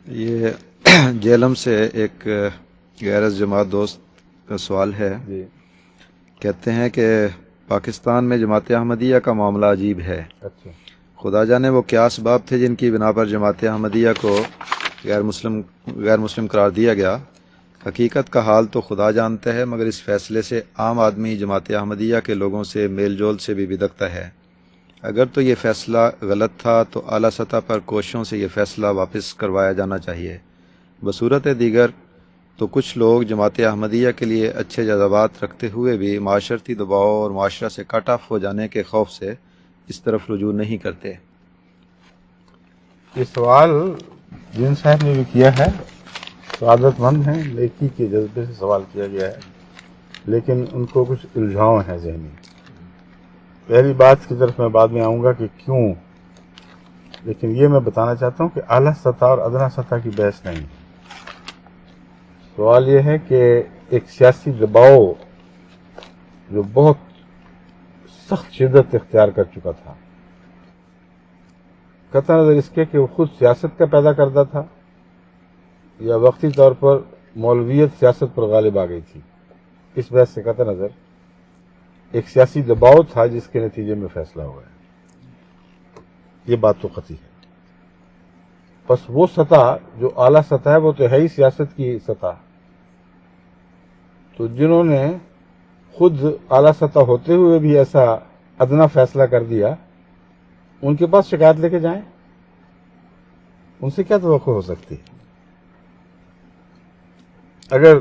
یہ جیلم سے ایک غیر جماعت دوست کا سوال ہے. جی کہتے ہیں کہ پاکستان میں جماعت احمدیہ کا معاملہ عجیب ہے. اچھا. خدا جانے وہ کیا اسباب تھے جن کی بنا پر جماعت احمدیہ کو غیر مسلم قرار دیا گیا. حقیقت کا حال تو خدا جانتا ہے، مگر اس فیصلے سے عام آدمی جماعت احمدیہ کے لوگوں سے میل جول سے بھی بدکتا ہے. اگر تو یہ فیصلہ غلط تھا تو اعلیٰ سطح پر کوششوں سے یہ فیصلہ واپس کروایا جانا چاہیے. بصورت دیگر تو کچھ لوگ جماعت احمدیہ کے لیے اچھے جذبات رکھتے ہوئے بھی معاشرتی دباؤ اور معاشرہ سے کٹ آف ہو جانے کے خوف سے اس طرف رجوع نہیں کرتے. یہ سوال جن صاحب نے بھی کیا ہے سعادت مند ہیں، نیکی کے جذبے سے سوال کیا گیا ہے، لیکن ان کو کچھ الجھاؤ ہیں ذہنی. پہلی بات کی طرف میں بعد میں آؤں گا کہ کیوں، لیکن یہ میں بتانا چاہتا ہوں کہ اعلیٰ سطح اور ادنا سطح کی بحث نہیں. سوال یہ ہے کہ ایک سیاسی دباؤ جو بہت سخت شدت اختیار کر چکا تھا، قطع نظر اس کے کہ وہ خود سیاست کا پیدا کرتا تھا یا وقتی طور پر مولویت سیاست پر غالب آ گئی تھی، اس بحث سے قطع نظر ایک سیاسی دباؤ تھا جس کے نتیجے میں فیصلہ ہوا ہے. یہ بات تو قطعی ہے. بس وہ سطح جو اعلیٰ سطح ہے وہ تو ہے ہی سیاست کی سطح. تو جنہوں نے خود اعلیٰ سطح ہوتے ہوئے بھی ایسا ادنا فیصلہ کر دیا، ان کے پاس شکایت لے کے جائیں. ان سے کیا توقع ہو سکتی؟ اگر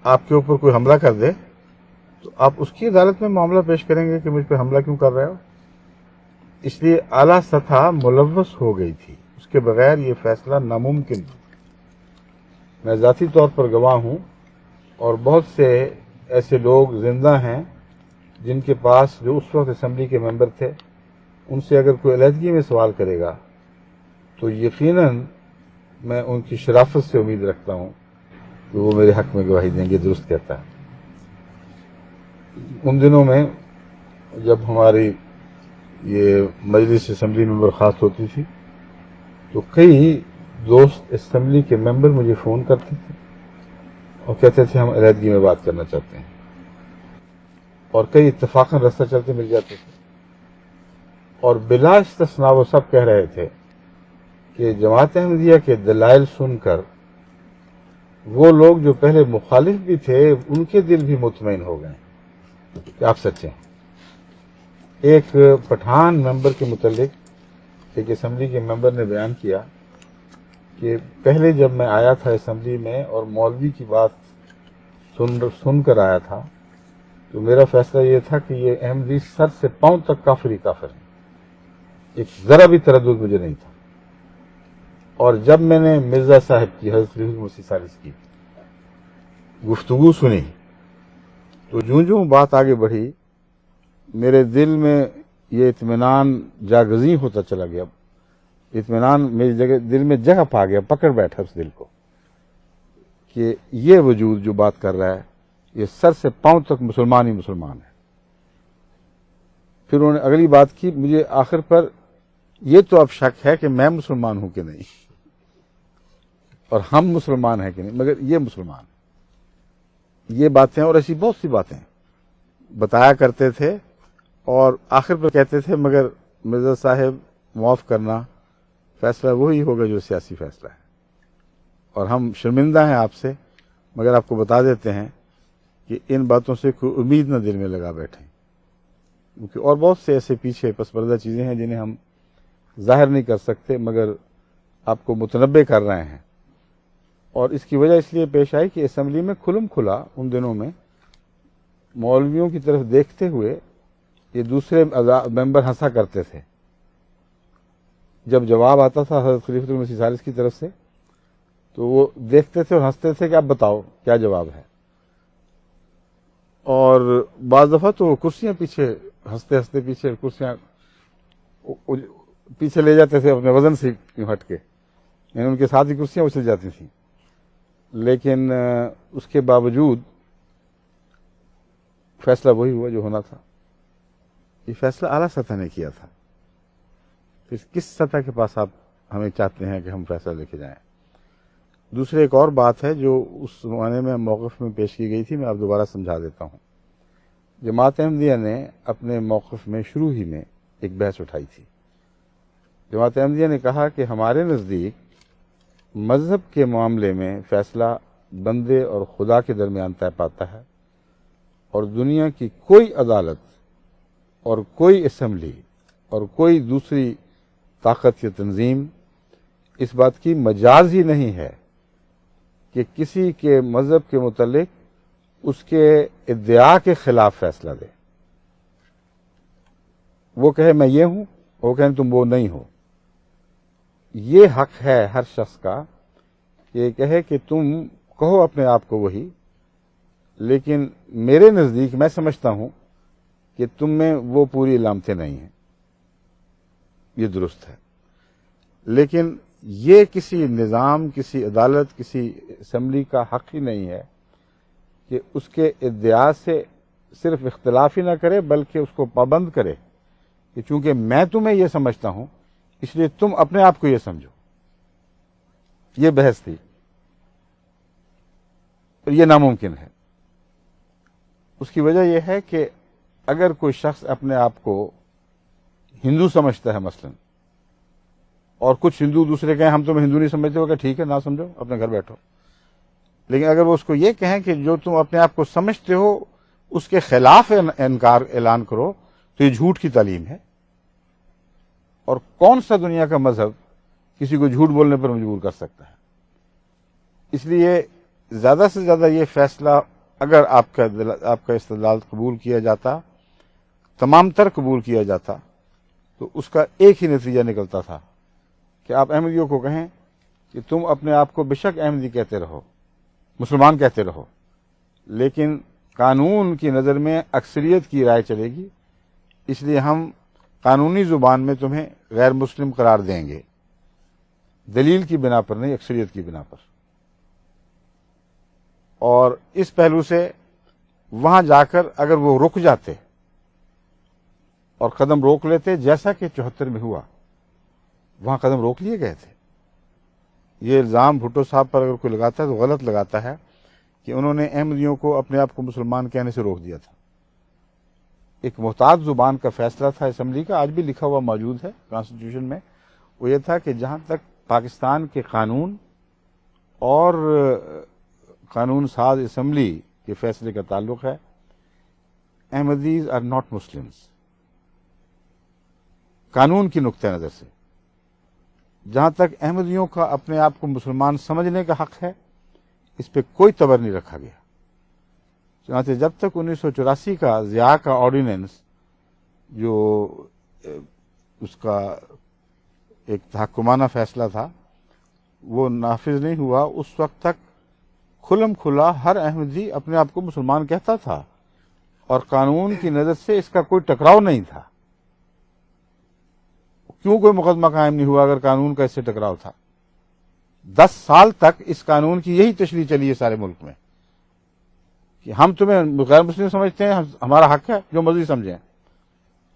آپ کے اوپر کوئی حملہ کر دے تو آپ اس کی عدالت میں معاملہ پیش کریں گے کہ مجھ پہ حملہ کیوں کر رہے ہو. اس لیے اعلیٰ سطح ملوث ہو گئی تھی، اس کے بغیر یہ فیصلہ ناممکن تھا. میں ذاتی طور پر گواہ ہوں، اور بہت سے ایسے لوگ زندہ ہیں جن کے پاس جو اس وقت اسمبلی کے ممبر تھے، ان سے اگر کوئی علیحدگی میں سوال کرے گا تو یقیناً میں ان کی شرافت سے امید رکھتا ہوں کہ وہ میرے حق میں گواہی دیں گے. درست کہتا ہے. ان دنوں میں جب ہماری یہ مجلس اسمبلی میں برخاست ہوتی تھی تو کئی دوست اسمبلی کے ممبر مجھے فون کرتے تھے اور کہتے تھے ہم علیحدگی میں بات کرنا چاہتے ہیں، اور کئی اتفاقاً رستہ چلتے مل جاتے تھے. اور بلا استثناء وہ سب کہہ رہے تھے کہ جماعت احمدیہ کے دلائل سن کر وہ لوگ جو پہلے مخالف بھی تھے ان کے دل بھی مطمئن ہو گئے کہ آپ سچے ہیں. ایک پٹھان ممبر کے متعلق ایک اسمبلی کے ممبر نے بیان کیا کہ پہلے جب میں آیا تھا اسمبلی میں اور مولوی کی بات سن کر آیا تھا تو میرا فیصلہ یہ تھا کہ یہ احمدی سر سے پاؤں تک کافر ہی کافر ہیں. ایک ذرا بھی تردد مجھے نہیں تھا. اور جب میں نے مرزا صاحب کی، حضرت خلیفۃ المسیح ثالث کی گفتگو سنی تو جوں بات آگے بڑھی میرے دل میں یہ اطمینان جاگزیں ہوتا چلا گیا. اطمینان میری دل میں جگہ پا گیا، پکڑ بیٹھا اس دل کو کہ یہ وجود جو بات کر رہا ہے یہ سر سے پاؤں تک مسلمان ہی مسلمان ہے. پھر انہوں نے اگلی بات کی، مجھے آخر پر یہ تو اب شک ہے کہ میں مسلمان ہوں کہ نہیں اور ہم مسلمان ہیں کہ نہیں، مگر یہ مسلمان ہیں. یہ باتیں اور ایسی بہت سی باتیں بتایا کرتے تھے اور آخر پر کہتے تھے مگر مرزا صاحب معاف کرنا، فیصلہ وہی ہوگا جو سیاسی فیصلہ ہے، اور ہم شرمندہ ہیں آپ سے، مگر آپ کو بتا دیتے ہیں کہ ان باتوں سے کوئی امید نہ دل میں لگا بیٹھیں، کیونکہ اور بہت سے ایسے پیچھے پس پردہ چیزیں ہیں جنہیں ہم ظاہر نہیں کر سکتے مگر آپ کو متنبع کر رہے ہیں. اور اس کی وجہ اس لیے پیش آئی کہ اسمبلی میں کھلم کھلا ان دنوں میں مولویوں کی طرف دیکھتے ہوئے یہ دوسرے ممبر ہنسا کرتے تھے. جب جواب آتا تھا حضرت خلیفۃ المسیح ثالث کی طرف سے تو وہ دیکھتے تھے اور ہنستے تھے کہ آپ بتاؤ کیا جواب ہے. اور بعض دفعہ تو وہ کرسیاں پیچھے ہنستے ہنستے پیچھے کرسیاں پیچھے لے جاتے تھے اپنے وزن سے ہٹ کے، یعنی ان کے ساتھ ہی کرسیاں اچھل جاتی تھیں. لیکن اس کے باوجود فیصلہ وہی ہوا جو ہونا تھا. یہ فیصلہ اعلیٰ سطح نے کیا تھا. کس سطح کے پاس آپ ہمیں چاہتے ہیں کہ ہم فیصلہ لے کے جائیں۔ دوسری ایک اور بات ہے جو اس زمانے میں موقف میں پیش کی گئی تھی، میں اب دوبارہ سمجھا دیتا ہوں۔ جماعت احمدیہ نے اپنے موقف میں شروع ہی میں ایک بحث اٹھائی تھی۔ جماعت احمدیہ نے کہا کہ ہمارے نزدیک مذہب کے معاملے میں فیصلہ بندے اور خدا کے درمیان طے پاتا ہے، اور دنیا کی کوئی عدالت اور کوئی اسمبلی اور کوئی دوسری طاقت یا تنظیم اس بات کی مجاز ہی نہیں ہے کہ کسی کے مذہب کے متعلق اس کے ادعا کے خلاف فیصلہ دے۔ وہ کہے میں یہ ہوں، وہ کہیں تم وہ نہیں ہو۔ یہ حق ہے ہر شخص کا کہ یہ کہے کہ تم کہو اپنے آپ کو وہی، لیکن میرے نزدیک میں سمجھتا ہوں کہ تم میں وہ پوری علامتیں نہیں ہیں، یہ درست ہے۔ لیکن یہ کسی نظام، کسی عدالت، کسی اسمبلی کا حق ہی نہیں ہے کہ اس کے ادعا سے صرف اختلاف ہی نہ کرے بلکہ اس کو پابند کرے کہ چونکہ میں تمہیں یہ سمجھتا ہوں اس لیے تم اپنے آپ کو یہ سمجھو۔ یہ بحث تھی اور یہ ناممکن ہے۔ اس کی وجہ یہ ہے کہ اگر کوئی شخص اپنے آپ کو ہندو سمجھتا ہے مثلا، اور کچھ ہندو دوسرے کہیں ہم تمہیں ہندو نہیں سمجھتے ہو، کہ ٹھیک ہے نہ سمجھو، اپنے گھر بیٹھو۔ لیکن اگر وہ اس کو یہ کہیں کہ جو تم اپنے آپ کو سمجھتے ہو اس کے خلاف انکار اعلان کرو، تو یہ جھوٹ کی تعلیم ہے۔ اور کون سا دنیا کا مذہب کسی کو جھوٹ بولنے پر مجبور کر سکتا ہے؟ اس لیے زیادہ سے زیادہ یہ فیصلہ اگر آپ کا استدلال قبول کیا جاتا، تمام تر قبول کیا جاتا، تو اس کا ایک ہی نتیجہ نکلتا تھا کہ آپ احمدیوں کو کہیں کہ تم اپنے آپ کو بے شک احمدی کہتے رہو، مسلمان کہتے رہو، لیکن قانون کی نظر میں اکثریت کی رائے چلے گی، اس لیے ہم قانونی زبان میں تمہیں غیر مسلم قرار دیں گے، دلیل کی بنا پر نہیں، اکثریت کی بنا پر۔ اور اس پہلو سے وہاں جا کر اگر وہ رک جاتے اور قدم روک لیتے، جیسا کہ 74 میں ہوا، وہاں قدم روک لیے گئے تھے۔ یہ الزام بھٹو صاحب پر اگر کوئی لگاتا ہے تو غلط لگاتا ہے کہ انہوں نے احمدیوں کو اپنے آپ کو مسلمان کہنے سے روک دیا تھا۔ ایک محتاط زبان کا فیصلہ تھا اسمبلی کا، آج بھی لکھا ہوا موجود ہے کانسٹیٹیوشن میں، وہ یہ تھا کہ جہاں تک پاکستان کے قانون اور قانون ساز اسمبلی کے فیصلے کا تعلق ہے، احمدیز آر ناٹ مسلمز۔ قانون کی نقطہ نظر سے جہاں تک احمدیوں کا اپنے آپ کو مسلمان سمجھنے کا حق ہے، اس پہ کوئی تبر نہیں رکھا گیا۔ چنانچہ جب تک 1984 کا ضیاء کا آرڈیننس، جو اس کا ایک تحکمانہ فیصلہ تھا، وہ نافذ نہیں ہوا، اس وقت تک کھلم کھلا ہر احمدی اپنے آپ کو مسلمان کہتا تھا، اور قانون کی نظر سے اس کا کوئی ٹکراؤ نہیں تھا۔ کیوں کوئی مقدمہ قائم نہیں ہوا اگر قانون کا اس سے ٹکراؤ تھا؟ 10 سال تک اس قانون کی یہی تشریح چلی ہے سارے ملک میں کہ ہم تمہیں غیر مسلم سمجھتے ہیں، ہمارا حق ہے جو مرضی سمجھیں،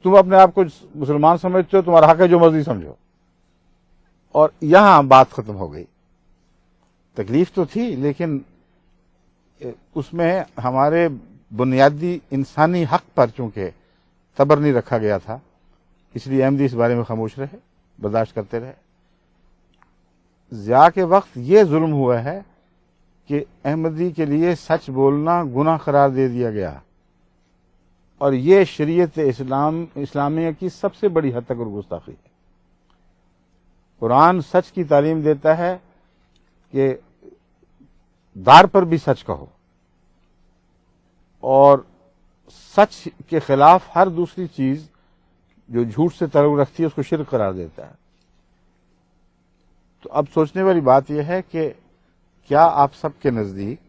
تم اپنے آپ کو مسلمان سمجھتے ہو، تمہارا حق ہے جو مرضی سمجھو۔ اور یہاں بات ختم ہو گئی۔ تکلیف تو تھی، لیکن اس میں ہمارے بنیادی انسانی حق پر چونکہ تبر نہیں رکھا گیا تھا، اس لیے احمدی اس بارے میں خاموش رہے، برداشت کرتے رہے۔ ضیاء کے وقت یہ ظلم ہوا ہے کہ احمدی کے لیے سچ بولنا گناہ قرار دے دیا گیا، اور یہ شریعت اسلامیہ کی سب سے بڑی حد تک گستاخی ہے۔ قرآن سچ کی تعلیم دیتا ہے کہ دار پر بھی سچ کہو، اور سچ کے خلاف ہر دوسری چیز جو جھوٹ سے تعلق رکھتی ہے اس کو شرک قرار دیتا ہے۔ تو اب سوچنے والی بات یہ ہے کہ کیا آپ سب کے نزدیک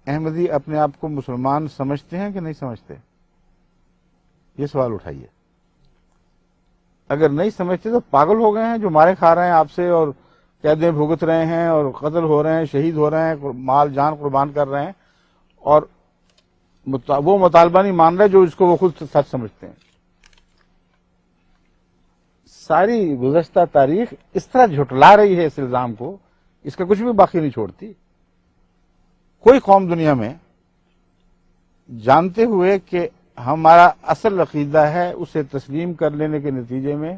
احمدی اپنے آپ کو مسلمان سمجھتے ہیں کہ نہیں سمجھتے؟ یہ سوال اٹھائیے۔ اگر نہیں سمجھتے تو پاگل ہو گئے ہیں جو مارے کھا رہے ہیں آپ سے، اور قیدیں بھگت رہے ہیں، اور قتل ہو رہے ہیں، شہید ہو رہے ہیں، مال جان قربان کر رہے ہیں، اور وہ مطالبہ نہیں مان رہے جو اس کو وہ خود سچ سمجھتے ہیں۔ ساری گزشتہ تاریخ اس طرح جھٹلا رہی ہے اس الزام کو، اس کا کچھ بھی باقی نہیں چھوڑتی. کوئی قوم دنیا میں جانتے ہوئے کہ ہمارا اصل عقیدہ ہے اسے تسلیم کر لینے کے نتیجے میں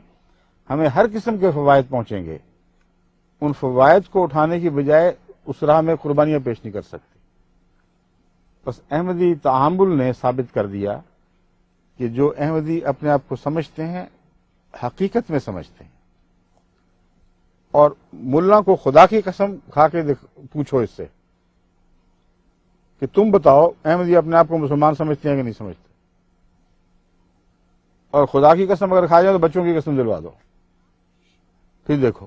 ہمیں ہر قسم کے فوائد پہنچیں گے، ان فوائد کو اٹھانے کی بجائے اس راہ میں قربانیاں پیش نہیں کر سکتی. بس احمدی تعامل نے ثابت کر دیا کہ جو احمدی اپنے آپ کو سمجھتے ہیں حقیقت میں سمجھتے ہیں. اور ملا کو خدا کی قسم کھا کے پوچھو اس سے کہ تم بتاؤ احمدی اپنے آپ کو مسلمان سمجھتے ہیں کہ نہیں سمجھتے، اور خدا کی قسم اگر کھا جائے تو بچوں کی قسم دلوا دو، پھر دیکھو.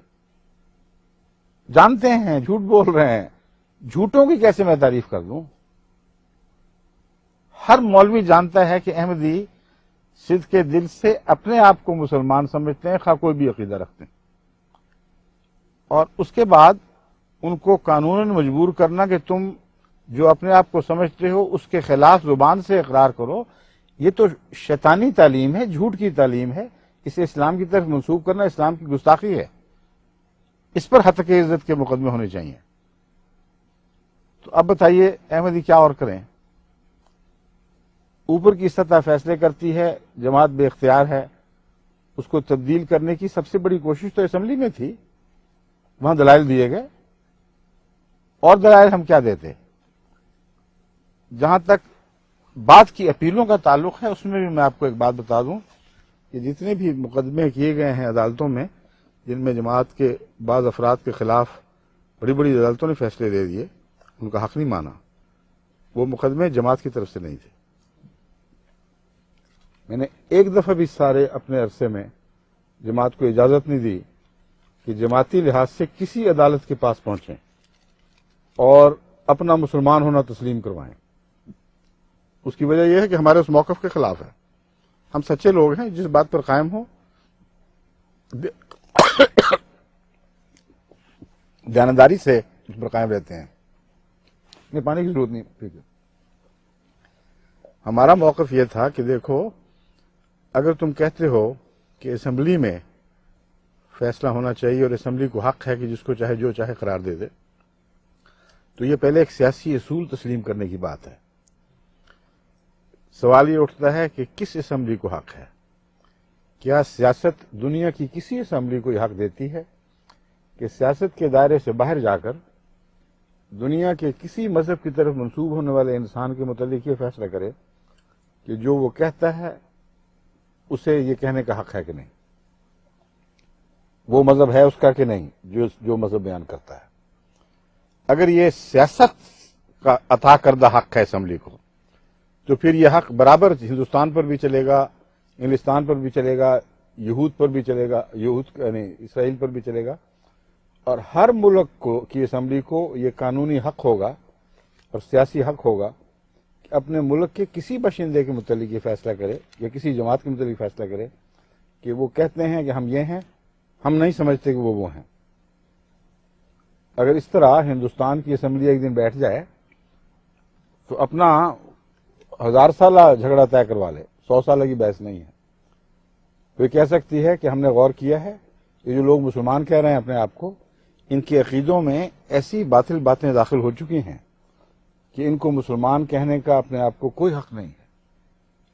جانتے ہیں جھوٹ بول رہے ہیں، جھوٹوں کی کیسے میں تعریف کر دوں. ہر مولوی جانتا ہے کہ احمدی صدق کے دل سے اپنے آپ کو مسلمان سمجھتے ہیں، خواہ کوئی بھی عقیدہ رکھتے ہیں. اور اس کے بعد ان کو قانوناً مجبور کرنا کہ تم جو اپنے آپ کو سمجھتے ہو اس کے خلاف زبان سے اقرار کرو، یہ تو شیطانی تعلیم ہے، جھوٹ کی تعلیم ہے. اسے اسلام کی طرف منسوب کرنا اسلام کی گستاخی ہے. اس پر حتک عزت کے مقدمے ہونے چاہیے. تو اب بتائیے احمدی کیا اور کریں؟ اوپر کی سطح فیصلے کرتی ہے، جماعت بے اختیار ہے. اس کو تبدیل کرنے کی سب سے بڑی کوشش تو اسمبلی میں تھی، وہاں دلائل دیے گئے. اور دلائل ہم کیا دیتے؟ جہاں تک بات کی اپیلوں کا تعلق ہے اس میں بھی میں آپ کو ایک بات بتا دوں کہ جتنے بھی مقدمے کیے گئے ہیں عدالتوں میں، جن میں جماعت کے بعض افراد کے خلاف بڑی بڑی عدالتوں نے فیصلے دے دیے، ان کا حق نہیں مانا، وہ مقدمے جماعت کی طرف سے نہیں تھے. میں نے ایک دفعہ بھی سارے اپنے عرصے میں جماعت کو اجازت نہیں دی کہ جماعتی لحاظ سے کسی عدالت کے پاس پہنچیں اور اپنا مسلمان ہونا تسلیم کروائیں. اس کی وجہ یہ ہے کہ ہمارے اس موقف کے خلاف ہے. ہم سچے لوگ ہیں، جس بات پر قائم ہوں دیانتداری سے اس پر قائم رہتے ہیں. نہیں، پانی کی ضرورت نہیں. ٹھیک ہے. ہمارا موقف یہ تھا کہ دیکھو، اگر تم کہتے ہو کہ اسمبلی میں فیصلہ ہونا چاہیے اور اسمبلی کو حق ہے کہ جس کو چاہے جو چاہے قرار دے دے، تو یہ پہلے ایک سیاسی اصول تسلیم کرنے کی بات ہے. سوال یہ اٹھتا ہے کہ کس اسمبلی کو حق ہے؟ کیا سیاست دنیا کی کسی اسمبلی کو یہ حق دیتی ہے کہ سیاست کے دائرے سے باہر جا کر دنیا کے کسی مذہب کی طرف منسوب ہونے والے انسان کے متعلق یہ فیصلہ کرے کہ جو وہ کہتا ہے اسے یہ کہنے کا حق ہے کہ نہیں، وہ مذہب ہے اس کا کہ نہیں جو مذہب بیان کرتا ہے؟ اگر یہ سیاست کا عطا کردہ حق ہے اسمبلی کو، تو پھر یہ حق برابر ہندوستان پر بھی چلے گا، انگلستان پر بھی چلے گا، یہود پر بھی چلے گا، یعنی اسرائیل پر بھی چلے گا. اور ہر ملک کو کی اسمبلی کو یہ قانونی حق ہوگا اور سیاسی حق ہوگا کہ اپنے ملک کے کسی باشندے کے متعلق یہ فیصلہ کرے یا کسی جماعت کے متعلق فیصلہ کرے کہ وہ کہتے ہیں کہ ہم یہ ہیں، ہم نہیں سمجھتے کہ وہ ہیں. اگر اس طرح ہندوستان کی اسمبلی ایک دن بیٹھ جائے تو اپنا 1000 سالہ جھگڑا طے کروا لے، 100 سالہ کی بحث نہیں ہے. وہ کہہ سکتی ہے کہ ہم نے غور کیا ہے کہ جو لوگ مسلمان کہہ رہے ہیں اپنے آپ کو، ان کے عقیدوں میں ایسی باطل باتیں داخل ہو چکی ہیں کہ ان کو مسلمان کہنے کا اپنے آپ کو کوئی حق نہیں ہے.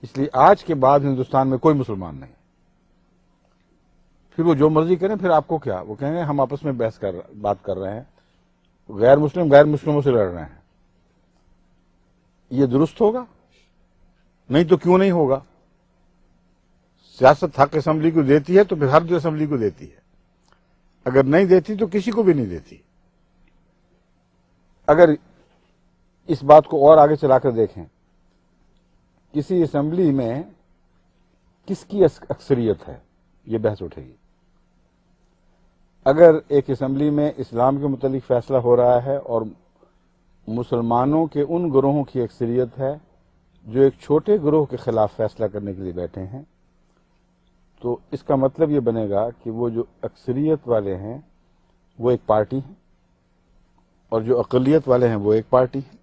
اس لیے آج کے بعد ہندوستان میں کوئی مسلمان نہیں. پھر وہ جو مرضی کریں، پھر آپ کو کیا؟ وہ کہیں گے ہم آپس میں بات کر رہے ہیں، غیر مسلموں سے لڑ رہے ہیں. یہ درست ہوگا؟ نہیں تو کیوں نہیں ہوگا؟ سیاست حق اسمبلی کو دیتی ہے تو پھر ہر جو اسمبلی کو دیتی ہے، اگر نہیں دیتی تو کسی کو بھی نہیں دیتی. اگر اس بات کو اور آگے چلا کر دیکھیں، کسی اسمبلی میں کس کی اکثریت ہے، یہ بحث اٹھے گی. اگر ایک اسمبلی میں اسلام کے متعلق فیصلہ ہو رہا ہے اور مسلمانوں کے ان گروہوں کی اکثریت ہے جو ایک چھوٹے گروہ کے خلاف فیصلہ کرنے کے لیے بیٹھے ہیں، تو اس کا مطلب یہ بنے گا کہ وہ جو اکثریت والے ہیں وہ ایک پارٹی ہیں اور جو اقلیت والے ہیں وہ ایک پارٹی ہیں.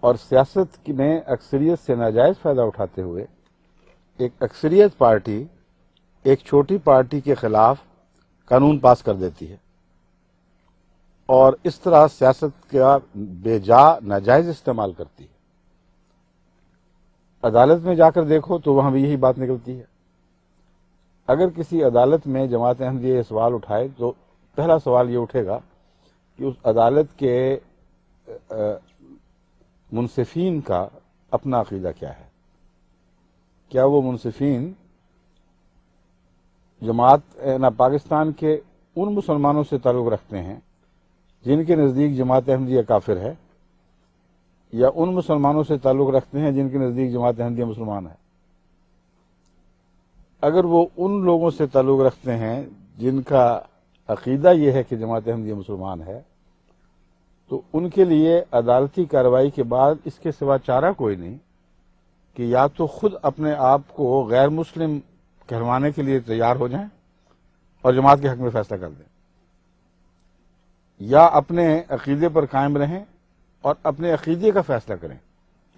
اور سیاست میں اکثریت سے ناجائز فائدہ اٹھاتے ہوئے ایک اکثریت پارٹی ایک چھوٹی پارٹی کے خلاف قانون پاس کر دیتی ہے اور اس طرح سیاست کا بے جا ناجائز استعمال کرتی ہے. عدالت میں جا کر دیکھو تو وہاں بھی یہی بات نکلتی ہے. اگر کسی عدالت میں جماعت احمدیہ یہ سوال اٹھائے تو پہلا سوال یہ اٹھے گا کہ اس عدالت کے منصفین کا اپنا عقیدہ کیا ہے. کیا وہ منصفین جماعت پاکستان کے ان مسلمانوں سے تعلق رکھتے ہیں جن کے نزدیک جماعت احمدیہ کافر ہے، یا ان مسلمانوں سے تعلق رکھتے ہیں جن کے نزدیک جماعت احمدیہ مسلمان ہے؟ اگر وہ ان لوگوں سے تعلق رکھتے ہیں جن کا عقیدہ یہ ہے کہ جماعت احمدیہ مسلمان ہے، تو ان کے لیے عدالتی کارروائی کے بعد اس کے سوا چارہ کوئی نہیں کہ یا تو خود اپنے آپ کو غیر مسلم کہلوانے کے لیے تیار ہو جائیں اور جماعت کے حق میں فیصلہ کر دیں، یا اپنے عقیدے پر قائم رہیں اور اپنے عقیدے کا فیصلہ کریں.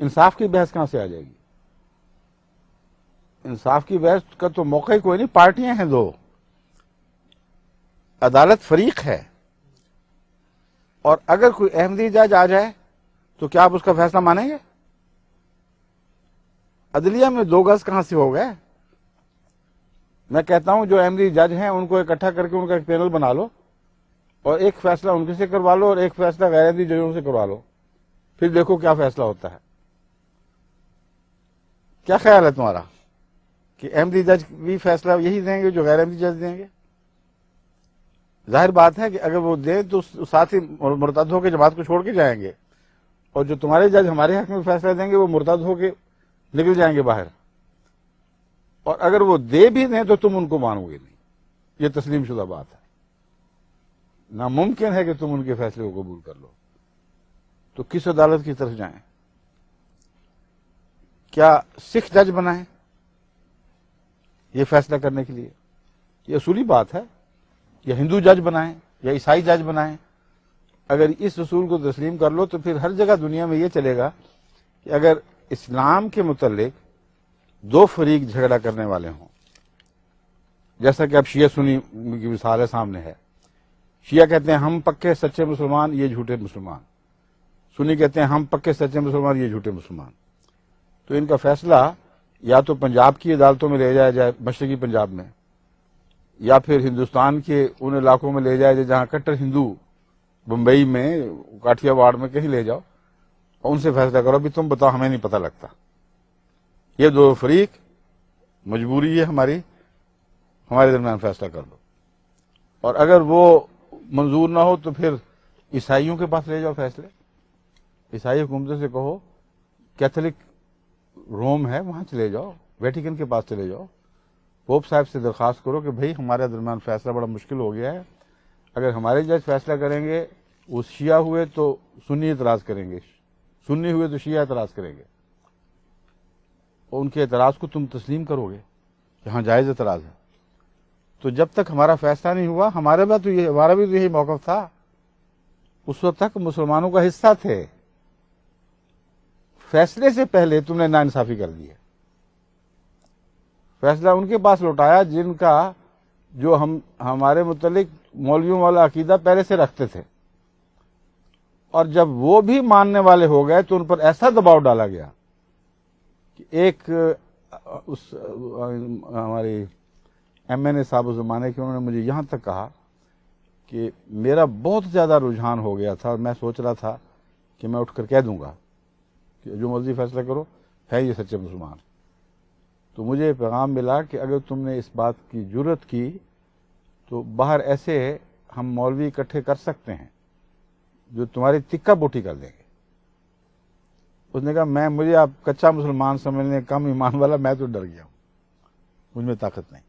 انصاف کی بحث کہاں سے آ جائے گی؟ انصاف کی بحث کا تو موقع ہی کوئی نہیں. پارٹیاں ہیں دو، عدالت فریق ہے، اور اگر کوئی احمدی جج آ جائے تو کیا آپ اس کا فیصلہ مانیں گے؟ عدلیہ میں دو گز کہاں سے ہو گئے؟ میں کہتا ہوں جو احمدی جج ہیں ان کو اکٹھا کر کے ان کا ایک پینل بنا لو اور ایک فیصلہ ان کے سے کروا لو اور ایک فیصلہ غیر احمدی ججوں سے کروا لو، پھر دیکھو کیا فیصلہ ہوتا ہے. کیا خیال ہے تمہارا کہ احمدی جج بھی فیصلہ یہی دیں گے جو غیر احمدی جج دیں گے؟ ظاہر بات ہے کہ اگر وہ دیں تو ساتھ ہی مرتد ہو کے جماعت کو چھوڑ کے جائیں گے، اور جو تمہارے جج ہمارے حق میں فیصلہ دیں گے وہ مرتد ہو کے نکل جائیں گے باہر. اور اگر وہ دے بھی دیں تو تم ان کو مانو گے نہیں. یہ تسلیم شدہ بات ہے. ناممکن ہے کہ تم ان کے فیصلے کو قبول کر لو. تو کس عدالت کی طرف جائیں؟ کیا سکھ جج بنائیں یہ فیصلہ کرنے کے لیے؟ یہ اصولی بات ہے. یا ہندو جج بنائیں یا عیسائی جج بنائیں؟ اگر اس اصول کو تسلیم کر لو تو پھر ہر جگہ دنیا میں یہ چلے گا کہ اگر اسلام کے متعلق دو فریق جھگڑا کرنے والے ہوں، جیسا کہ اب شیعہ سنی کی مثال ہے سامنے ہے. شیعہ کہتے ہیں ہم پکے سچے مسلمان، یہ جھوٹے مسلمان. سنی کہتے ہیں ہم پکے سچے مسلمان، یہ جھوٹے مسلمان. تو ان کا فیصلہ یا تو پنجاب کی عدالتوں میں لے جایا جائے، مشرقی پنجاب میں، یا پھر ہندوستان کے ان علاقوں میں لے جایا جائے جہاں کٹر ہندو، بمبئی میں، کاٹھیا واڑ میں، کہیں لے جاؤ اور ان سے فیصلہ کرو بھی تم بتاؤ، ہمیں نہیں پتہ لگتا. یہ دو فریق مجبوری ہے ہمارے درمیان فیصلہ کر دو. اور اگر وہ منظور نہ ہو تو پھر عیسائیوں کے پاس لے جاؤ فیصلے. عیسائی حکومتوں سے کہو، کیتھولک روم ہے وہاں چلے جاؤ، ویٹیکن کے پاس چلے جاؤ، پوپ صاحب سے درخواست کرو کہ بھائی ہمارے درمیان فیصلہ بڑا مشکل ہو گیا ہے. اگر ہمارے جج فیصلہ کریں گے، وہ شیعہ ہوئے تو سنی اعتراض کریں گے، سنی ہوئے تو شیعہ اعتراض کریں گے، اور ان کے اعتراض کو تم تسلیم کرو گے کہ ہاں جائز اعتراض ہے. تو جب تک ہمارا فیصلہ نہیں ہوا، ہمارا بھی تو یہی موقف تھا. اس وقت تک مسلمانوں کا حصہ تھے. فیصلے سے پہلے تم نے ناانصافی کر دی ہے. فیصلہ ان کے پاس لوٹایا جن کا جو ہمارے متعلق مولویوں والا عقیدہ پہلے سے رکھتے تھے، اور جب وہ بھی ماننے والے ہو گئے تو ان پر ایسا دباؤ ڈالا گیا کہ ایک ہماری ایم این اے صاحب اس زمانے کے، انہوں نے مجھے یہاں تک کہا کہ میرا بہت زیادہ رجحان ہو گیا تھا اور میں سوچ رہا تھا کہ میں اٹھ کر کہہ دوں گا کہ جو مرضی فیصلہ کرو، ہے یہ سچے مسلمان. تو مجھے پیغام ملا کہ اگر تم نے اس بات کی جرت کی تو باہر ایسے ہم مولوی اکٹھے کر سکتے ہیں جو تمہاری تکہ بوٹی کر دیں گے. اس نے کہا مجھے آپ کچا مسلمان سمجھنے، کم ایمان والا، میں تو ڈر گیا ہوں، مجھ میں طاقت نہیں.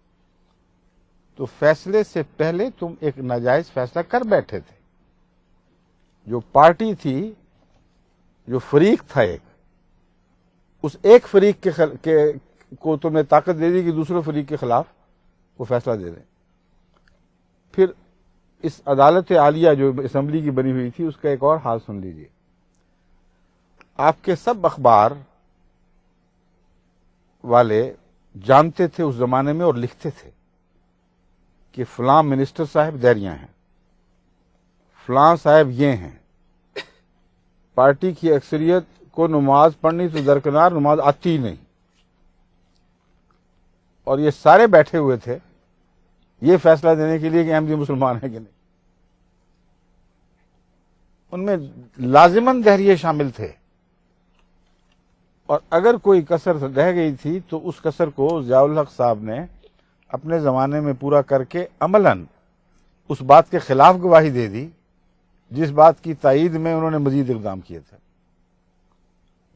تو فیصلے سے پہلے تم ایک ناجائز فیصلہ کر بیٹھے تھے. جو پارٹی تھی، جو فریق تھا اس ایک فریق کو تم نے طاقت دے دی کہ دوسرے فریق کے خلاف وہ فیصلہ دے دیں. پھر اس عدالت عالیہ جو اسمبلی کی بنی ہوئی تھی اس کا ایک اور حال سن لیجیے. آپ کے سب اخبار والے جانتے تھے اس زمانے میں اور لکھتے تھے کہ فلاں منسٹر صاحب دیریاں ہیں، فلاں صاحب یہ ہیں، پارٹی کی اکثریت کو نماز پڑھنی تو درکنار نماز آتی ہی نہیں، اور یہ سارے بیٹھے ہوئے تھے یہ فیصلہ دینے کے لیے کہ احمدی مسلمان ہیں کہ نہیں. ان میں لازماً دہریے شامل تھے، اور اگر کوئی کسر رہ گئی تھی تو اس کسر کو ضیاء الحق صاحب نے اپنے زمانے میں پورا کر کے عملاً اس بات کے خلاف گواہی دے دی جس بات کی تائید میں انہوں نے مزید اقدام کیے تھے.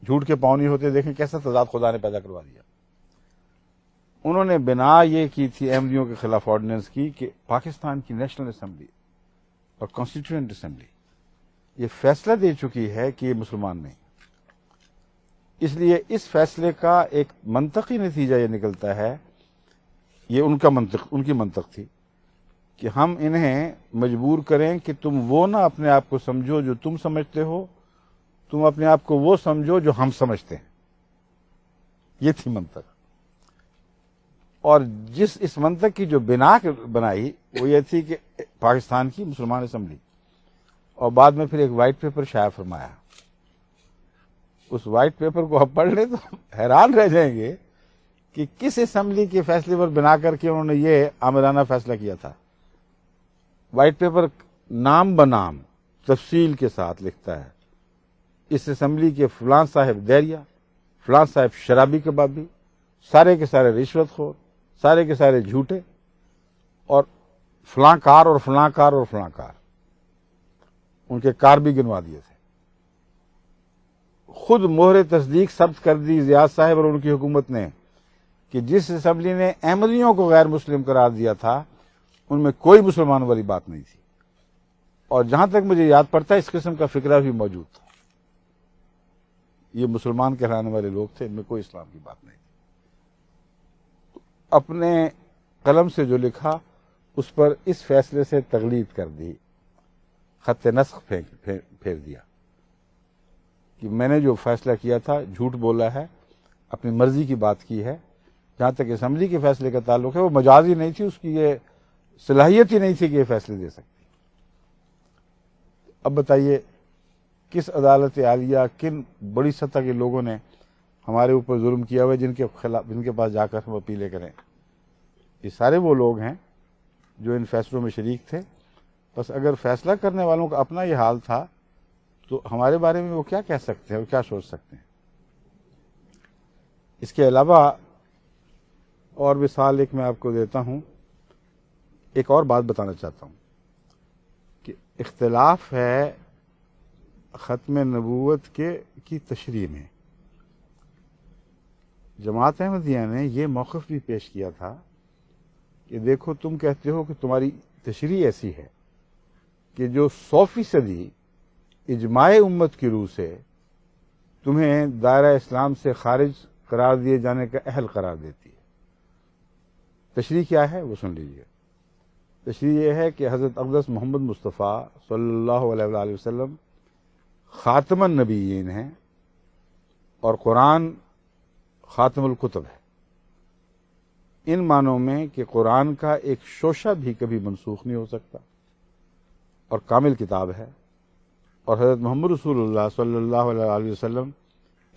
جھوٹ کے پاؤں نہیں ہوتے، دیکھیں کیسا تضاد خدا نے پیدا کروا دیا. انہوں نے بنا یہ کی تھی احمدیوں کے خلاف آرڈیننس کی کہ پاکستان کی نیشنل اسمبلی اور کانسٹیٹیوئنٹ اسمبلی یہ فیصلہ دے چکی ہے کہ یہ مسلمان نہیں. اس لیے اس فیصلے کا ایک منطقی نتیجہ یہ نکلتا ہے، یہ ان کی منطق تھی کہ ہم انہیں مجبور کریں کہ تم وہ نہ اپنے آپ کو سمجھو جو تم سمجھتے ہو، تم اپنے آپ کو وہ سمجھو جو ہم سمجھتے ہیں. یہ تھی منطق. اور اس منطق کی جو بنا بنائی وہ یہ تھی کہ پاکستان کی مسلمان اسمبلی، اور بعد میں پھر ایک وائٹ پیپر شائع فرمایا. اس وائٹ پیپر کو آپ پڑھ لیں تو حیران رہ جائیں گے کہ کس اسمبلی کے فیصلے پر بنا کر کے انہوں نے یہ آمرانہ فیصلہ کیا تھا. وائٹ پیپر نام بنام تفصیل کے ساتھ لکھتا ہے اس اسمبلی کے فلاں صاحب دیریا، فلاں صاحب شرابی کبابی، سارے کے سارے رشوت خور، سارے کے سارے جھوٹے، اور فلاں کار اور فلاں کار اور فلاں کار. ان کے کار بھی گنوا دیے تھے. خود مہر تصدیق ثبت کر دی ضیاء صاحب اور ان کی حکومت نے کہ جس اسمبلی نے احمدیوں کو غیر مسلم قرار دیا تھا ان میں کوئی مسلمان والی بات نہیں تھی. اور جہاں تک مجھے یاد پڑتا ہے اس قسم کا فکرہ بھی موجود تھا. یہ مسلمان کہلانے والے لوگ تھے، ان میں کوئی اسلام کی بات نہیں تھی. اپنے قلم سے جو لکھا اس پر اس فیصلے سے تغلید کر دی، خط نسخ پھیر دیا کہ میں نے جو فیصلہ کیا تھا جھوٹ بولا ہے، اپنی مرضی کی بات کی ہے. جہاں تک اسمبلی کے فیصلے کا تعلق ہے وہ مجازی نہیں تھی، اس کی یہ صلاحیت ہی نہیں تھی کہ یہ فیصلے دے سکتی. اب بتائیے کس عدالت عالیہ، کن بڑی سطح کے لوگوں نے ہمارے اوپر ظلم کیا ہوا ہے جن کے پاس جا کر ہم اپیلیں کریں. یہ سارے وہ لوگ ہیں جو ان فیصلوں میں شریک تھے. بس اگر فیصلہ کرنے والوں کا اپنا یہ حال تھا تو ہمارے بارے میں وہ کیا کہہ سکتے ہیں اور کیا سوچ سکتے ہیں. اس کے علاوہ اور مثال ایک میں آپ کو دیتا ہوں. ایک اور بات بتانا چاہتا ہوں کہ اختلاف ہے ختم نبوت کی تشریح میں. جماعت احمدیہ نے یہ موقف بھی پیش کیا تھا کہ دیکھو تم کہتے ہو کہ تمہاری تشریح ایسی ہے کہ جو 100% اجماع امت کی روح سے تمہیں دائرہ اسلام سے خارج قرار دیے جانے کا اہل قرار دیتی ہے. تشریح کیا ہے وہ سن لیجیے. تشریح یہ ہے کہ حضرت اقدس محمد مصطفیٰ صلی اللہ علیہ وآلہ وسلم خاتم النبیین ہیں اور قرآن خاتم الکتب ہے. ان معنوں میں کہ قرآن کا ایک شوشہ بھی کبھی منسوخ نہیں ہو سکتا اور کامل کتاب ہے، اور حضرت محمد رسول اللہ صلی اللہ علیہ وسلم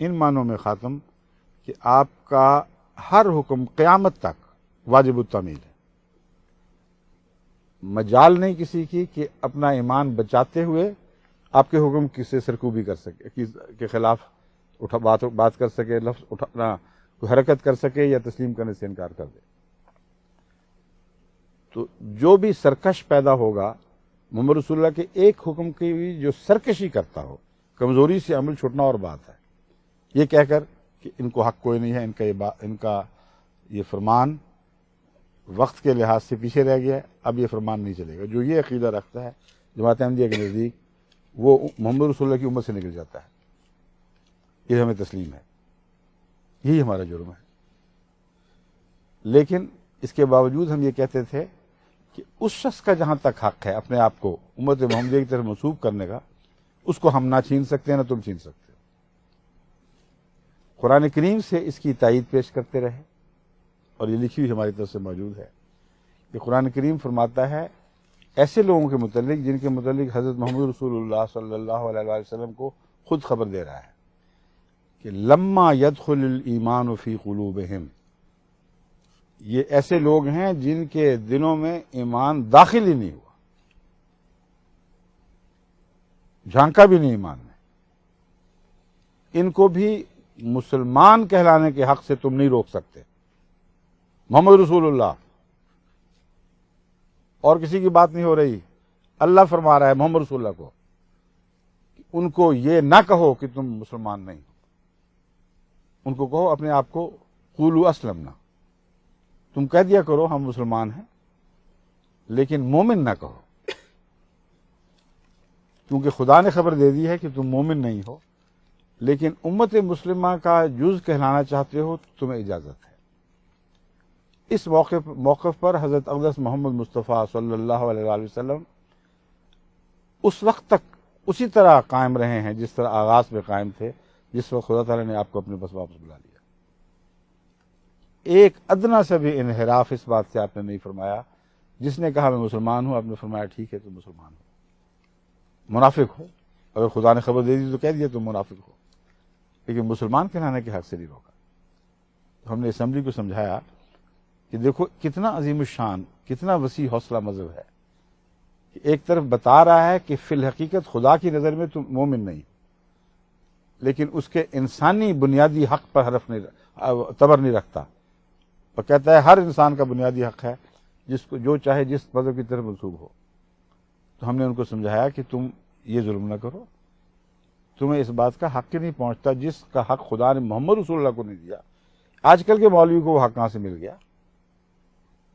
ان معنوں میں خاتم کہ آپ کا ہر حکم قیامت تک واجب التعمیل ہے. مجال نہیں کسی کی کہ اپنا ایمان بچاتے ہوئے آپ کے حکم کسی سرکوبی کر سکے، کے خلاف بات کر سکے، لفظ اٹھانا، کوئی حرکت کر سکے یا تسلیم کرنے سے انکار کر دے. تو جو بھی سرکش پیدا ہوگا محمد رسول اللہ کے ایک حکم کی بھی جو سرکشی کرتا ہو، کمزوری سے عمل چھوٹنا اور بات ہے، یہ کہہ کر کہ ان کو حق کوئی نہیں ہے، ان کا یہ فرمان وقت کے لحاظ سے پیچھے رہ گیا ہے، اب یہ فرمان نہیں چلے گا. جو یہ عقیدہ رکھتا ہے جماعت احمدیہ کے نزدیک وہ محمد رسول اللہ کی امت سے نکل جاتا ہے. یہ ہمیں تسلیم ہے، یہی ہمارا جرم ہے. لیکن اس کے باوجود ہم یہ کہتے تھے کہ اس شخص کا جہاں تک حق ہے اپنے آپ کو امت محمدیہ کی طرف منسوب کرنے کا، اس کو ہم نہ چھین سکتے ہیں نہ تم چھین سکتے. قرآن کریم سے اس کی تائید پیش کرتے رہے، اور یہ لکھی ہوئی ہماری طرف سے موجود ہے کہ قرآن کریم فرماتا ہے ایسے لوگوں کے متعلق جن کے متعلق حضرت محمد رسول اللہ صلی اللہ علیہ وآلہ وسلم کو خود خبر دے رہا ہے کہ لما يدخل الایمان فی قلوبہم، یہ ایسے لوگ ہیں جن کے دلوں میں ایمان داخل ہی نہیں ہوا، جھانکا بھی نہیں ایمان میں، ان کو بھی مسلمان کہلانے کے حق سے تم نہیں روک سکتے۔ محمد رسول اللہ، اور کسی کی بات نہیں ہو رہی، اللہ فرما رہا ہے محمد رسول اللہ کو، ان کو یہ نہ کہو کہ تم مسلمان نہیں ہو، ان کو کہو اپنے آپ کو قولوا اسلمنا، تم کہہ دیا کرو ہم مسلمان ہیں، لیکن مومن نہ کہو، کیونکہ خدا نے خبر دے دی ہے کہ تم مومن نہیں ہو، لیکن امت مسلمہ کا جز کہلانا چاہتے ہو تو تمہیں اجازت ہے۔ اس موقف پر حضرت اقدس محمد مصطفیٰ صلی اللہ علیہ وآلہ وسلم اس وقت تک اسی طرح قائم رہے ہیں جس طرح آغاز میں قائم تھے، جس وقت خدا تعالیٰ نے آپ کو اپنے پاس واپس بلا لیا۔ ایک ادنا سے بھی انحراف اس بات سے آپ نے نہیں فرمایا۔ جس نے کہا میں مسلمان ہوں، آپ نے فرمایا ٹھیک ہے تم مسلمان ہو، منافق ہو، اگر خدا نے خبر دے دی تو کہہ دیا تم منافق ہو، لیکن مسلمان کہلانے کے حق سے نہیں روکا۔ تو ہم نے اسمبلی کو سمجھایا کہ دیکھو کتنا عظیم الشان، کتنا وسیع حوصلہ مذہب ہے کہ ایک طرف بتا رہا ہے کہ فی الحقیقت خدا کی نظر میں تم مومن نہیں، لیکن اس کے انسانی بنیادی حق پر حرف نہیں، تبر نہیں رکھتا، اور کہتا ہے ہر انسان کا بنیادی حق ہے جس کو جو چاہے جس مذہب کی طرف منسوب ہو۔ تو ہم نے ان کو سمجھایا کہ تم یہ ظلم نہ کرو، تمہیں اس بات کا حق ہی نہیں پہنچتا جس کا حق خدا نے محمد رسول اللہ کو نہیں دیا۔ آج کل کے مولوی کو وہ حق کہاں سے مل گیا؟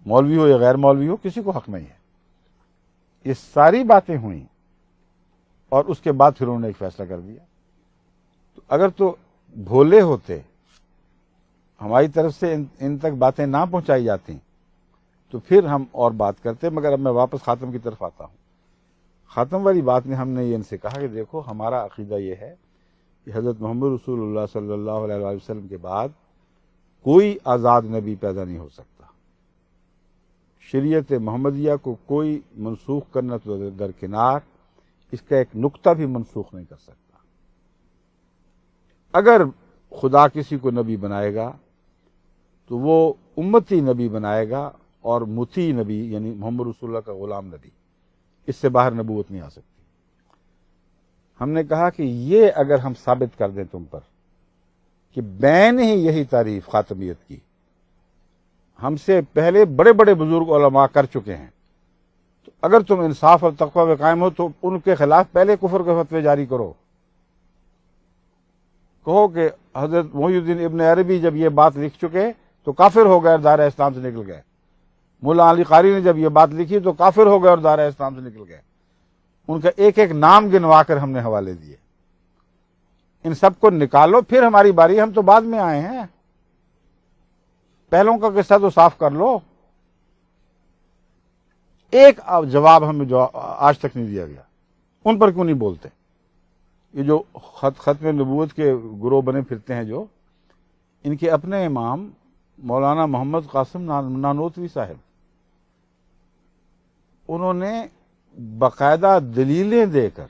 مولوی ہو یا غیر مولوی ہو، کسی کو حق نہیں ہے۔ یہ ساری باتیں ہوئیں اور اس کے بعد پھر انہوں نے ایک فیصلہ کر دیا۔ تو اگر تو بھولے ہوتے، ہماری طرف سے ان تک باتیں نہ پہنچائی جاتی تو پھر ہم اور بات کرتے، مگر اب میں واپس خاتم کی طرف آتا ہوں۔ خاتم والی بات میں ہم نے یہ ان سے کہا کہ دیکھو ہمارا عقیدہ یہ ہے کہ حضرت محمد رسول اللہ صلی اللہ علیہ وآلہ وسلم کے بعد کوئی آزاد نبی پیدا نہیں ہو سکتا، شریعت محمدیہ کو کوئی منسوخ کرنا تو درکنار، اس کا ایک نقطہ بھی منسوخ نہیں کر سکتا۔ اگر خدا کسی کو نبی بنائے گا تو وہ امتی نبی بنائے گا، اور مطیع نبی یعنی محمد رسول اللہ کا غلام نبی، اس سے باہر نبوت نہیں آ سکتی۔ ہم نے کہا کہ یہ اگر ہم ثابت کر دیں تم پر کہ بین ہی یہی تعریف خاتمیت کی ہم سے پہلے بڑے بڑے بزرگ علماء کر چکے ہیں، تو اگر تم انصاف اور تقوی میں قائم ہو تو ان کے خلاف پہلے کفر کے فتوے جاری کرو، کہو کہ حضرت محی الدین ابن عربی جب یہ بات لکھ چکے تو کافر ہو گئے اور دائرہ اسلام سے نکل گئے، مولا علی قاری نے جب یہ بات لکھی تو کافر ہو گئے اور دائرہ اسلام سے نکل گئے۔ ان کا ایک ایک نام گنوا کر ہم نے حوالے دیے۔ ان سب کو نکالو، پھر ہماری باری، ہم تو بعد میں آئے ہیں، پہلوں کا قصہ تو صاف کر لو۔ ایک جواب ہمیں جو آج تک نہیں دیا گیا، ان پر کیوں نہیں بولتے؟ یہ جو ختم نبوت کے گروہ بنے پھرتے ہیں، جو ان کے اپنے امام مولانا محمد قاسم نانوتوی صاحب، انہوں نے باقاعدہ دلیلیں دے کر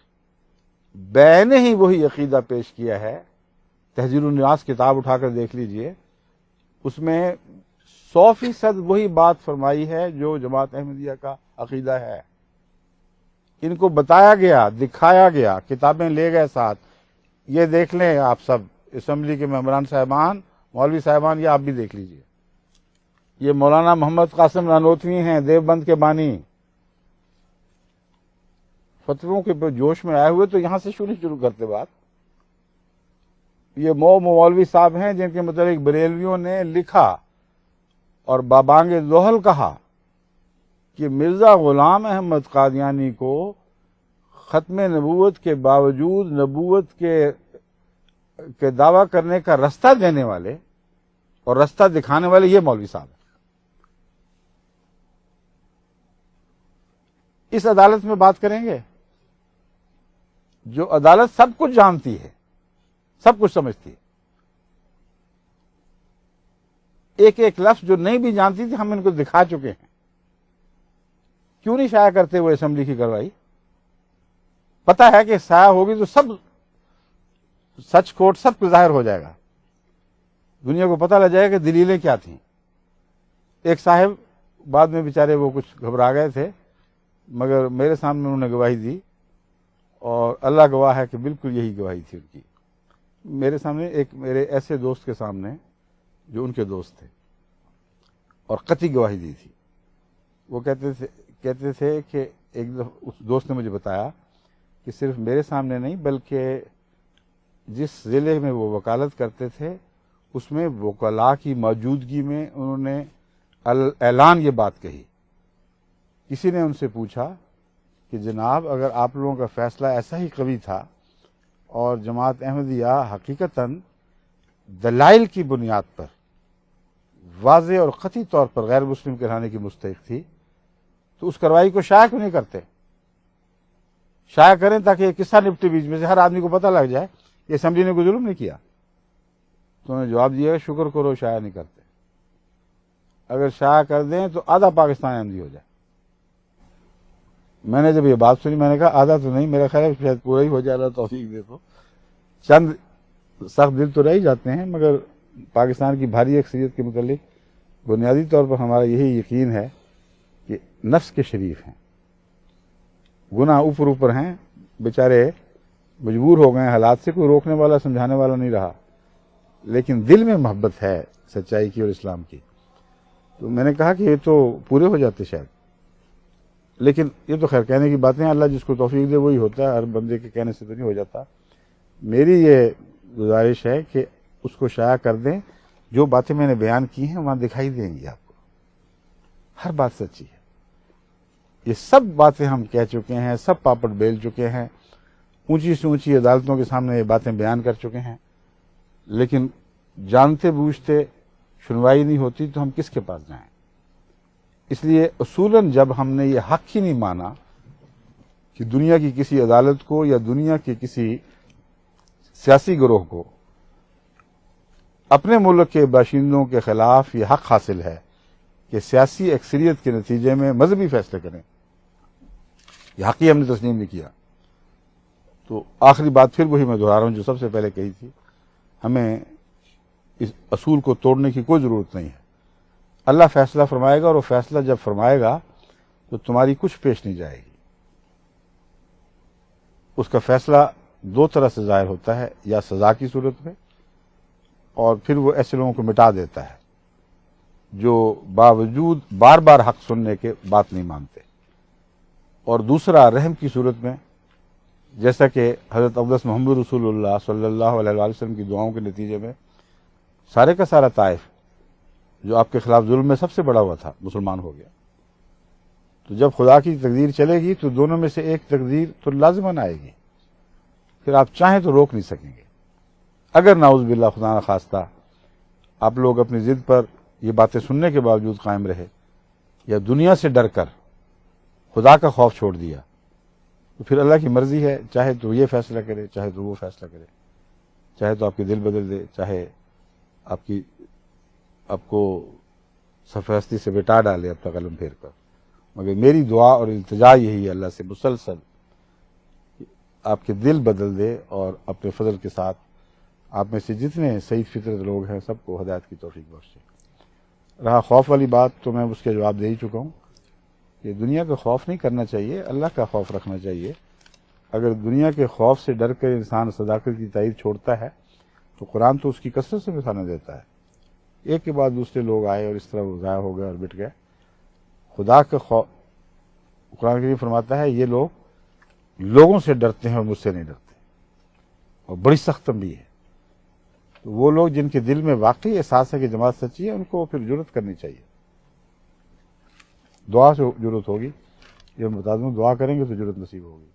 بین ہی وہی عقیدہ پیش کیا ہے۔ تحذیر الناس کتاب اٹھا کر دیکھ لیجئے، اس میں 100% وہی بات فرمائی ہے جو جماعت احمدیہ کا عقیدہ ہے۔ ان کو بتایا گیا، دکھایا گیا، کتابیں لے گئے ساتھ، یہ دیکھ لیں آپ سب، اسمبلی کے ممبران صاحبان، مولوی صاحبان، یہ آپ بھی دیکھ لیجئے۔ یہ مولانا محمد قاسم نانوتوی ہیں، دیوبند کے بانی، فتووں کے جوش میں آئے ہوئے تو یہاں سے شروع کرتے بات۔ یہ مولوی صاحب ہیں جن کے متعلق بریلویوں نے لکھا اور بابانگ زحل کہا کہ مرزا غلام احمد قادیانی کو ختم نبوت کے باوجود نبوت کے دعویٰ کرنے کا رستہ دینے والے اور رستہ دکھانے والے یہ مولوی صاحب ہیں۔ اس عدالت میں بات کریں گے جو عدالت سب کچھ جانتی ہے، سب کچھ سمجھتی ہے، ایک ایک لفظ جو نہیں بھی جانتی تھی ہم ان کو دکھا چکے ہیں۔ کیوں نہیں شائع کرتے وہ اسمبلی کی کارروائی؟ پتہ ہے کہ شائع ہوگی تو سب سچ کوٹ سب کو ظاہر ہو جائے گا، دنیا کو پتہ لگ جائے گا کہ دلیلیں کیا تھیں۔ ایک صاحب بعد میں بیچارے وہ کچھ گھبرا گئے تھے، مگر میرے سامنے انہوں نے گواہی دی، اور اللہ گواہ ہے کہ بالکل یہی گواہی تھی ان کی۔ میرے سامنے ایک میرے ایسے دوست کے سامنے جو ان کے دوست تھے، اور قطعی گواہی دی تھی۔ وہ کہتے تھے کہ ایک اس دوست نے مجھے بتایا کہ صرف میرے سامنے نہیں بلکہ جس ضلع میں وہ وکالت کرتے تھے اس میں وکلاء کی موجودگی میں انہوں نے اعلان یہ بات کہی۔ کسی نے ان سے پوچھا کہ جناب اگر آپ لوگوں کا فیصلہ ایسا ہی قوی تھا اور جماعت احمدیہ حقیقتاً دلائل کی بنیاد پر واضح اور قطعی طور پر غیر مسلم کہلانے کی مستحق تھی تو اس کارروائی کو شائع کیوں نہیں کرتے؟ شائع کریں تاکہ یہ قصہ نپٹے بیچ میں سے، ہر آدمی کو پتہ لگ جائے کہ اسمبلی نے کوئی ظلم نہیں کیا۔ تو انہوں نے جواب دیا شکر کرو شائع نہیں کرتے، اگر شائع کر دیں تو آدھا پاکستان احمدی ہو جائے۔ میں نے جب یہ بات سنی میں نے کہا آدھا تو نہیں، میرا خیال ہے شاید پورا ہی ہو جائے، اللہ توفیق دے تو۔ چند سخت دل تو رہ ہی جاتے ہیں، مگر پاکستان کی بھاری اکثریت کے متعلق بنیادی طور پر ہمارا یہی یقین ہے کہ نفس کے شریف ہیں، گناہ اوپر ہیں، بیچارے مجبور ہو گئے حالات سے، کوئی روکنے والا سمجھانے والا نہیں رہا، لیکن دل میں محبت ہے سچائی کی اور اسلام کی۔ تو میں نے کہا کہ یہ تو پورے ہو جاتے شاید، لیکن یہ تو خیر کہنے کی باتیں، اللہ جس کو توفیق دے وہی ہوتا ہے، ہر بندے کے کہنے سے تو نہیں ہو جاتا۔ میری یہ گزارش ہے کہ اس کو شائع کر دیں، جو باتیں میں نے بیان کی ہیں وہاں دکھائی دیں گی آپ کو، ہر بات سچی ہے۔ یہ سب باتیں ہم کہہ چکے ہیں، سب پاپڑ بیل چکے ہیں، اونچی سے اونچی عدالتوں کے سامنے یہ باتیں بیان کر چکے ہیں، لیکن جانتے بوجھتے سنوائی نہیں ہوتی تو ہم کس کے پاس جائیں؟ اس لیے اصولاً جب ہم نے یہ حق ہی نہیں مانا کہ دنیا کی کسی عدالت کو یا دنیا کے کسی سیاسی گروہ کو اپنے ملک کے باشندوں کے خلاف یہ حق حاصل ہے کہ سیاسی اکثریت کے نتیجے میں مذہبی فیصلے کریں، یہ حق ہی ہم نے تسلیم نہیں کیا، تو آخری بات پھر وہی میں دہرا رہا ہوں جو سب سے پہلے کہی تھی، ہمیں اس اصول کو توڑنے کی کوئی ضرورت نہیں ہے۔ اللہ فیصلہ فرمائے گا، اور وہ فیصلہ جب فرمائے گا تو تمہاری کچھ پیش نہیں جائے گی۔ اس کا فیصلہ دو طرح سے ظاہر ہوتا ہے، یا سزا کی صورت میں، اور پھر وہ ایسے لوگوں کو مٹا دیتا ہے جو باوجود بار بار حق سننے کے بات نہیں مانتے، اور دوسرا رحم کی صورت میں، جیسا کہ حضرت اقدس محمد رسول اللہ صلی اللہ علیہ وآلہ وسلم کی دعاؤں کے نتیجے میں سارے کا سارا طائف جو آپ کے خلاف ظلم میں سب سے بڑا ہوا تھا مسلمان ہو گیا۔ تو جب خدا کی تقدیر چلے گی تو دونوں میں سے ایک تقدیر تو لازماً آئے گی، پھر آپ چاہیں تو روک نہیں سکیں گے۔ اگر نعوذ باللہ خدا نخواستہ آپ لوگ اپنی ضد پر یہ باتیں سننے کے باوجود قائم رہے، یا دنیا سے ڈر کر خدا کا خوف چھوڑ دیا، تو پھر اللہ کی مرضی ہے، چاہے تو یہ فیصلہ کرے، چاہے تو وہ فیصلہ کرے، چاہے تو آپ کے دل بدل دے، چاہے آپ کو سرپرستی سے بٹا ڈالے اپنا قلم پھیر کر۔ مگر میری دعا اور التجا یہی ہے اللہ سے مسلسل، آپ کے دل بدل دے اور اپنے فضل کے ساتھ آپ میں سے جتنے سعید فطرت لوگ ہیں سب کو ہدایت کی توفیق بخشے۔ رہا خوف والی بات تو میں اس کے جواب دے ہی چکا ہوں کہ دنیا کا خوف نہیں کرنا چاہیے، اللہ کا خوف رکھنا چاہیے۔ اگر دنیا کے خوف سے ڈر کر انسان صداقت کی تائید چھوڑتا ہے تو قرآن تو اس کی کثرت سے مثالیں دیتا ہے، ایک کے بعد دوسرے لوگ آئے اور اس طرح وہ ضائع ہو گئے اور مٹ گئے۔ خدا کا خوف، قرآن کریم فرماتا ہے یہ لوگ لوگوں سے ڈرتے ہیں اور مجھ سے نہیں ڈرتے، اور بڑی سخت تنبیہ ہے۔ تو وہ لوگ جن کے دل میں واقعی احساس ہے کہ جماعت سچی ہے، ان کو پھر جرأت کرنی چاہیے، دعا سے جرأت ہوگی، یہ میں بتا دوں، دعا کریں گے تو جرأت نصیب ہوگی۔